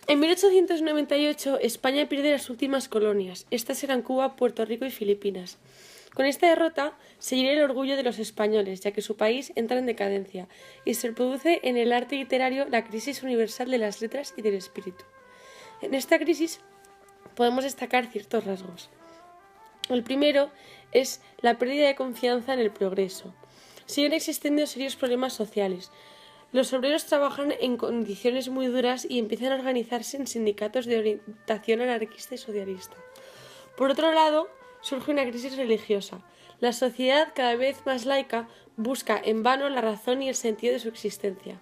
En 1898, España pierde las últimas colonias. Estas eran Cuba, Puerto Rico y Filipinas. Con esta derrota se hiere el orgullo de los españoles, ya que su país entra en decadencia, y se produce en el arte literario la crisis universal de las letras y del espíritu. En esta crisis podemos destacar ciertos rasgos. El primero es la pérdida de confianza en el progreso. Siguen existiendo serios problemas sociales. Los obreros trabajan en condiciones muy duras y empiezan a organizarse en sindicatos de orientación anarquista y socialista. Por otro lado, surge una crisis religiosa. La sociedad, cada vez más laica, busca en vano la razón y el sentido de su existencia.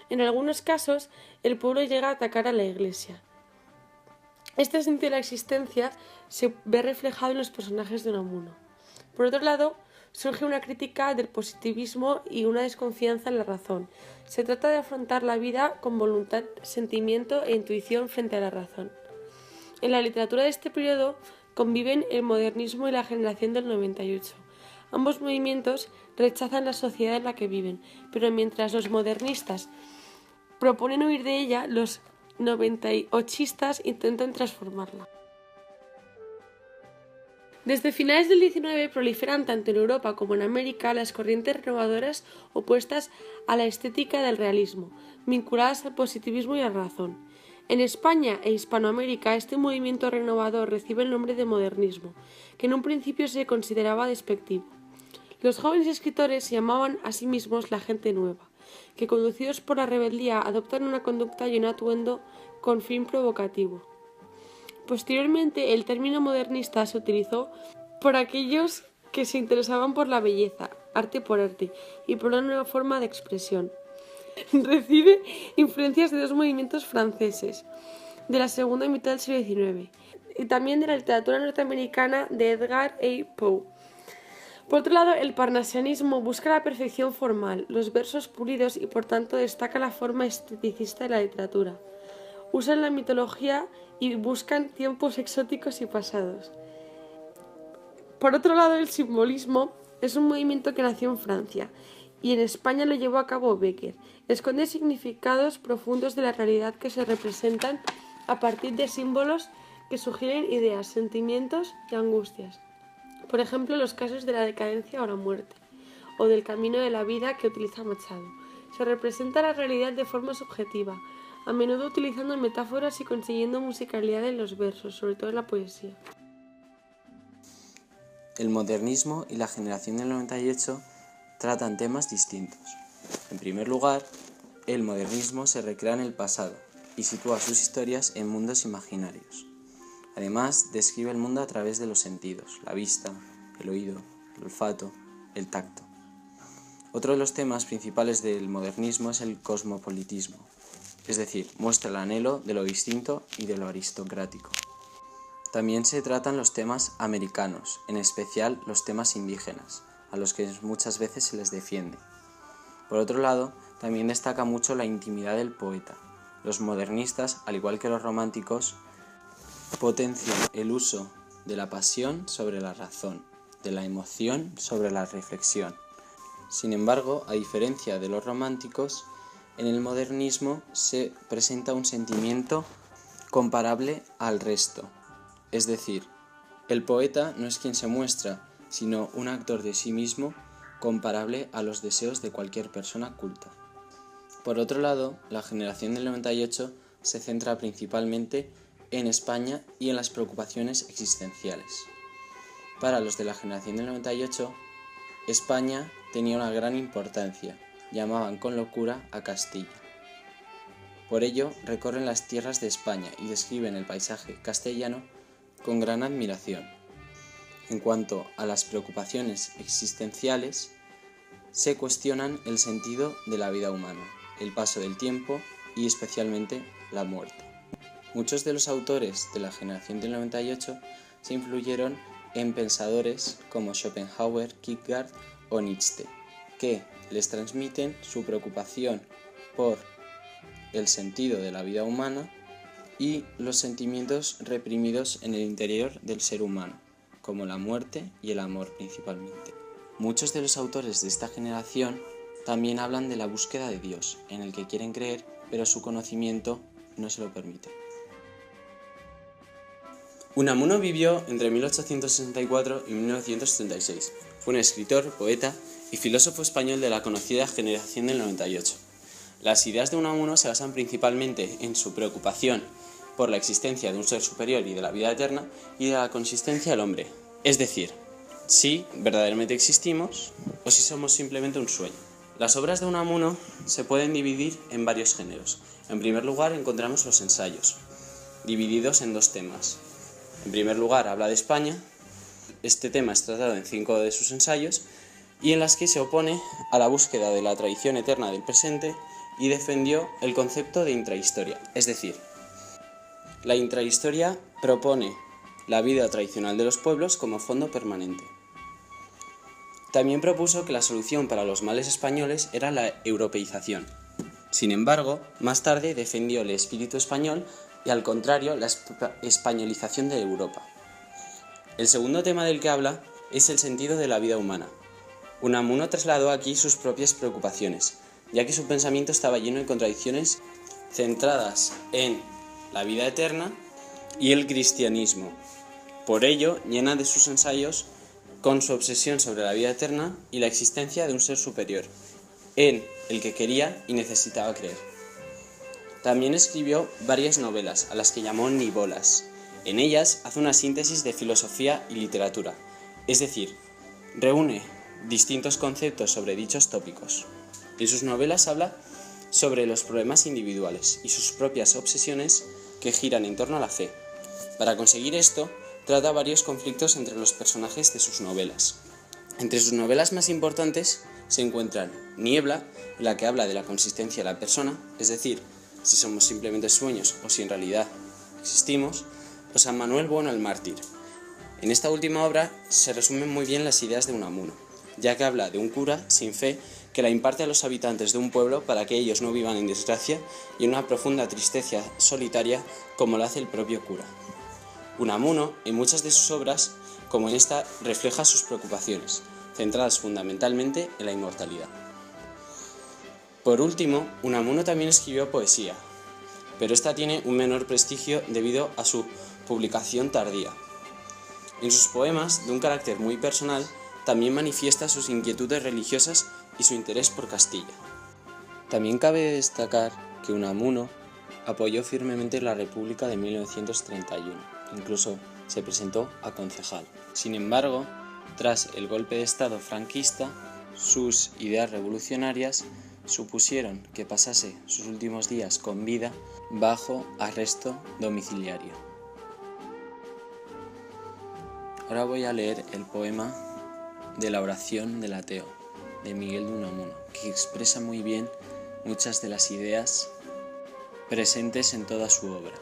En algunos casos, el pueblo llega a atacar a la Iglesia. Este sentido de la existencia se ve reflejado en los personajes de Unamuno. Por otro lado, surge una crítica del positivismo y una desconfianza en la razón. Se trata de afrontar la vida con voluntad, sentimiento e intuición frente a la razón. En la literatura de este periodo conviven el modernismo y la generación del 98. Ambos movimientos rechazan la sociedad en la que viven, pero mientras los modernistas proponen huir de ella, los 98istas intentan transformarla. Desde finales del XIX proliferan tanto en Europa como en América las corrientes renovadoras opuestas a la estética del realismo, vinculadas al positivismo y a la razón. En España e Hispanoamérica este movimiento renovador recibe el nombre de modernismo, que en un principio se consideraba despectivo. Los jóvenes escritores se llamaban a sí mismos la gente nueva, que conducidos por la rebeldía adoptan una conducta y un atuendo con fin provocativo. Posteriormente, el término modernista se utilizó por aquellos que se interesaban por la belleza, arte por arte, y por una nueva forma de expresión. Recibe influencias de dos movimientos franceses, de la segunda mitad del siglo XIX, y también de la literatura norteamericana de Edgar A. Poe. Por otro lado, el parnasianismo busca la perfección formal, los versos pulidos y por tanto destaca la forma esteticista de la literatura. Usan la mitología y buscan tiempos exóticos y pasados. Por otro lado, el simbolismo es un movimiento que nació en Francia y en España lo llevó a cabo Becker. Esconde significados profundos de la realidad que se representan a partir de símbolos que sugieren ideas, sentimientos y angustias. Por ejemplo, los casos de la decadencia o la muerte, o del camino de la vida que utiliza Machado. Se representa la realidad de forma subjetiva, a menudo utilizando metáforas y consiguiendo musicalidad en los versos, sobre todo en la poesía. El modernismo y la generación del 98 tratan temas distintos. En primer lugar, el modernismo se recrea en el pasado y sitúa sus historias en mundos imaginarios. Además, describe el mundo a través de los sentidos, la vista, el oído, el olfato, el tacto. Otro de los temas principales del modernismo es el cosmopolitismo, es decir, muestra el anhelo de lo distinto y de lo aristocrático. También se tratan los temas americanos, en especial los temas indígenas, a los que muchas veces se les defiende. Por otro lado, también destaca mucho la intimidad del poeta. Los modernistas, al igual que los románticos, potencian el uso de la pasión sobre la razón, de la emoción sobre la reflexión. Sin embargo, a diferencia de los románticos, en el modernismo se presenta un sentimiento comparable al resto. Es decir, el poeta no es quien se muestra, sino un actor de sí mismo comparable a los deseos de cualquier persona culta. Por otro lado, la generación del 98 se centra principalmente en España y en las preocupaciones existenciales. Para los de la generación del 98, España tenía una gran importancia, llamaban con locura a Castilla. Por ello, recorren las tierras de España y describen el paisaje castellano con gran admiración. En cuanto a las preocupaciones existenciales, se cuestionan el sentido de la vida humana, el paso del tiempo y especialmente la muerte. Muchos de los autores de la generación del 98 se influyeron en pensadores como Schopenhauer, Kierkegaard o Nietzsche, que les transmiten su preocupación por el sentido de la vida humana y los sentimientos reprimidos en el interior del ser humano, como la muerte y el amor principalmente. Muchos de los autores de esta generación también hablan de la búsqueda de Dios, en el que quieren creer, pero su conocimiento no se lo permite. Unamuno vivió entre 1864 y 1936. Fue un escritor, poeta y filósofo español de la conocida generación del 98. Las ideas de Unamuno se basan principalmente en su preocupación por la existencia de un ser superior y de la vida eterna y de la consistencia del hombre, es decir, si verdaderamente existimos o si somos simplemente un sueño. Las obras de Unamuno se pueden dividir en varios géneros. En primer lugar encontramos los ensayos, divididos en dos temas. En primer lugar habla de España, este tema es tratado en 5 de sus ensayos y en las que se opone a la búsqueda de la tradición eterna del presente y defendió el concepto de intrahistoria, es decir, la intrahistoria propone la vida tradicional de los pueblos como fondo permanente. También propuso que la solución para los males españoles era la europeización. Sin embargo, más tarde defendió el espíritu español y, al contrario, la españolización de Europa. El segundo tema del que habla es el sentido de la vida humana. Unamuno trasladó aquí sus propias preocupaciones, ya que su pensamiento estaba lleno de contradicciones centradas en la vida eterna y el cristianismo. Por ello, llena de sus ensayos con su obsesión sobre la vida eterna y la existencia de un ser superior, en el que quería y necesitaba creer. También escribió varias novelas, a las que llamó nivolas. En ellas hace una síntesis de filosofía y literatura, es decir, reúne distintos conceptos sobre dichos tópicos. En sus novelas habla sobre los problemas individuales y sus propias obsesiones que giran en torno a la fe. Para conseguir esto, trata varios conflictos entre los personajes de sus novelas. Entre sus novelas más importantes se encuentran Niebla, en la que habla de la consistencia de la persona, es decir, si somos simplemente sueños o si en realidad existimos, o San Manuel Bueno el Mártir. En esta última obra se resumen muy bien las ideas de Unamuno, ya que habla de un cura sin fe que la imparte a los habitantes de un pueblo para que ellos no vivan en desgracia y en una profunda tristeza solitaria como lo hace el propio cura. Unamuno, en muchas de sus obras, como en esta, refleja sus preocupaciones, centradas fundamentalmente en la inmortalidad. Por último, Unamuno también escribió poesía, pero esta tiene un menor prestigio debido a su publicación tardía. En sus poemas, de un carácter muy personal, también manifiesta sus inquietudes religiosas y su interés por Castilla. También cabe destacar que Unamuno apoyó firmemente la República de 1931, incluso se presentó a concejal. Sin embargo, tras el golpe de Estado franquista, sus ideas revolucionarias supusieron que pasase sus últimos días con vida bajo arresto domiciliario. Ahora voy a leer el poema de la oración del ateo, de Miguel de Unamuno, que expresa muy bien muchas de las ideas presentes en toda su obra.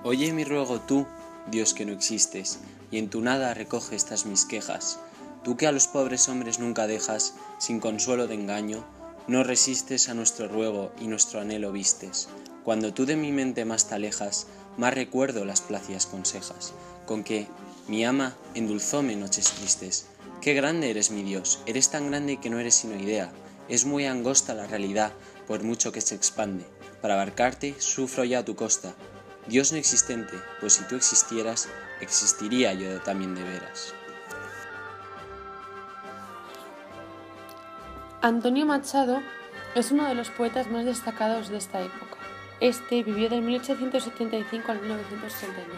Oye mi ruego tú, Dios que no existes, y en tu nada recoge estas mis quejas. Tú que a los pobres hombres nunca dejas, sin consuelo de engaño, no resistes a nuestro ruego y nuestro anhelo vistes. Cuando tú de mi mente más te alejas, más recuerdo las plácidas consejas, con que mi ama endulzóme noches tristes. Qué grande eres mi Dios, eres tan grande que no eres sino idea, es muy angosta la realidad, por mucho que se expande. Para abarcarte sufro ya a tu costa. Dios no existente, pues si tú existieras, existiría yo también de veras. Antonio Machado es uno de los poetas más destacados de esta época. Este vivió de 1875 al 1969.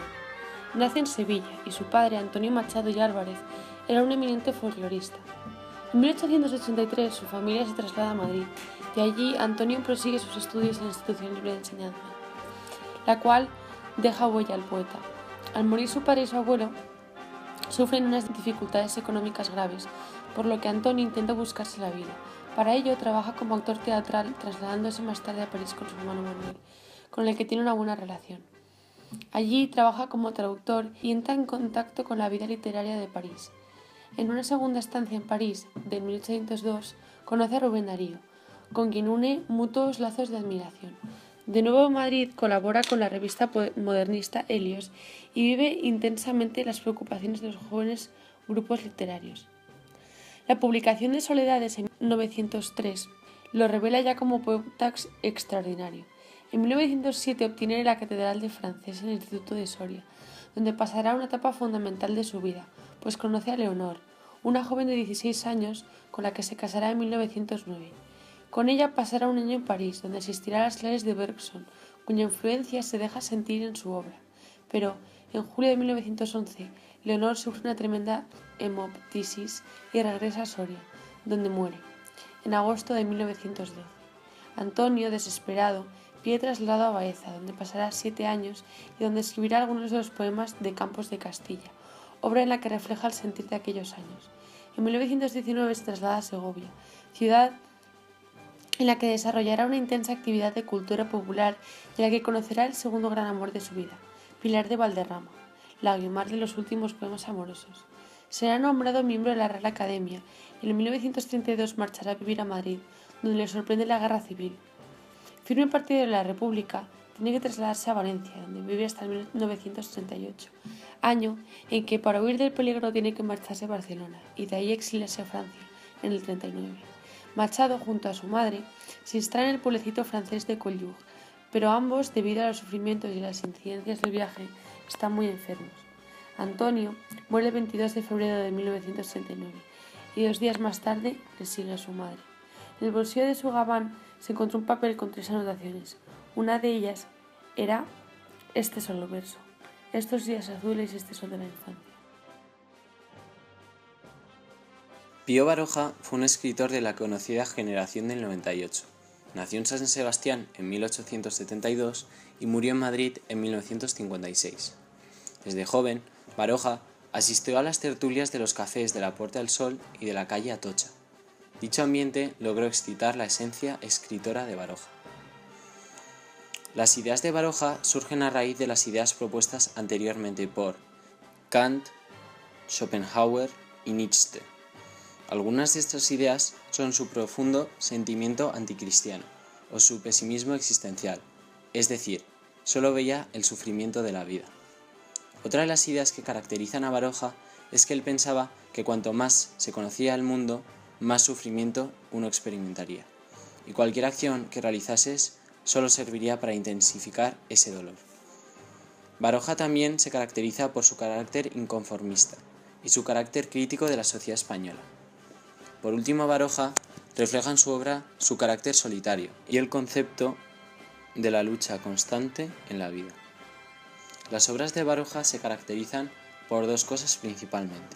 Nace en Sevilla y su padre, Antonio Machado y Álvarez, era un eminente folclorista. En 1883 su familia se traslada a Madrid y allí Antonio prosigue sus estudios en la Institución Libre de Enseñanza, la cual deja huella al poeta. Al morir su padre y su abuelo, sufren unas dificultades económicas graves, por lo que Antonio intenta buscarse la vida. Para ello trabaja como actor teatral, trasladándose más tarde a París con su hermano Manuel, con el que tiene una buena relación. Allí trabaja como traductor y entra en contacto con la vida literaria de París. En una segunda estancia en París, de 1802, conoce a Rubén Darío, con quien une mutuos lazos de admiración. De nuevo en Madrid colabora con la revista modernista Helios y vive intensamente las preocupaciones de los jóvenes grupos literarios. La publicación de Soledades en 1903 lo revela ya como poeta extraordinario. En 1907 obtiene la Catedral de Francés en el Instituto de Soria, donde pasará una etapa fundamental de su vida, pues conoce a Leonor, una joven de 16 años con la que se casará en 1909. Con ella pasará un año en París, donde asistirá a las clases de Bergson, cuya influencia se deja sentir en su obra. Pero, en julio de 1911, Leonor sufre una tremenda hemoptisis y regresa a Soria, donde muere, en agosto de 1912. Antonio, desesperado, pide traslado a Baeza, donde pasará 7 años y donde escribirá algunos de los poemas de Campos de Castilla, obra en la que refleja el sentir de aquellos años. En 1919 se traslada a Segovia, ciudad en la que desarrollará una intensa actividad de cultura popular y en la que conocerá el segundo gran amor de su vida, Pilar de Valderrama, la Guimar de los últimos poemas amorosos. Será nombrado miembro de la Real Academia y en 1932 marchará a vivir a Madrid, donde le sorprende la guerra civil. Firme partidario de la República, tiene que trasladarse a Valencia, donde vive hasta 1938, año en que para huir del peligro tiene que marcharse a Barcelona y de ahí exiliarse a Francia en el 39. Machado, junto a su madre, se instala en el pueblecito francés de Collioure, pero ambos, debido a los sufrimientos y las incidencias del viaje, están muy enfermos. Antonio muere el 22 de febrero de 1939 y 2 días más tarde le sigue a su madre. En el bolsillo de su gabán se encontró un papel con 3 anotaciones. Una de ellas era: este solo verso, estos días azules y este sol de la infancia. Pío Baroja fue un escritor de la conocida generación del 98. Nació en San Sebastián en 1872 y murió en Madrid en 1956. Desde joven, Baroja asistió a las tertulias de los cafés de la Puerta del Sol y de la calle Atocha. Dicho ambiente logró excitar la esencia escritora de Baroja. Las ideas de Baroja surgen a raíz de las ideas propuestas anteriormente por Kant, Schopenhauer y Nietzsche. Algunas de estas ideas son su profundo sentimiento anticristiano o su pesimismo existencial, es decir, solo veía el sufrimiento de la vida. Otra de las ideas que caracterizan a Baroja es que él pensaba que cuanto más se conocía el mundo, más sufrimiento uno experimentaría, y cualquier acción que realizases solo serviría para intensificar ese dolor. Baroja también se caracteriza por su carácter inconformista y su carácter crítico de la sociedad española. Por último, Baroja refleja en su obra su carácter solitario y el concepto de la lucha constante en la vida. Las obras de Baroja se caracterizan por 2 cosas principalmente.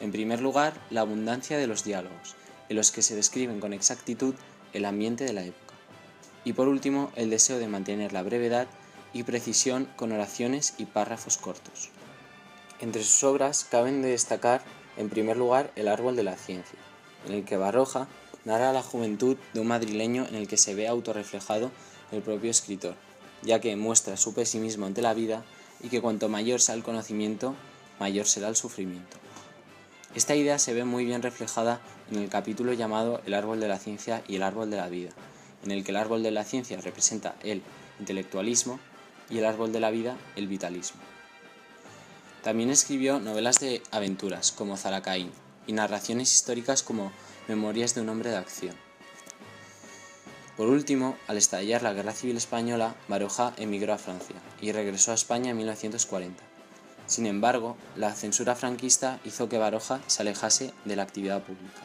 En primer lugar, la abundancia de los diálogos, en los que se describen con exactitud el ambiente de la época. Y por último, el deseo de mantener la brevedad y precisión con oraciones y párrafos cortos. Entre sus obras caben de destacar, en primer lugar, El árbol de la ciencia, en el que Baroja narra la juventud de un madrileño en el que se ve autorreflejado el propio escritor, ya que muestra su pesimismo ante la vida y que cuanto mayor sea el conocimiento, mayor será el sufrimiento. Esta idea se ve muy bien reflejada en el capítulo llamado El árbol de la ciencia y el árbol de la vida, en el que el árbol de la ciencia representa el intelectualismo y el árbol de la vida el vitalismo. También escribió novelas de aventuras como Zalacaín y narraciones históricas como Memorias de un hombre de acción. Por último, al estallar la Guerra Civil Española, Baroja emigró a Francia y regresó a España en 1940. Sin embargo, la censura franquista hizo que Baroja se alejase de la actividad pública.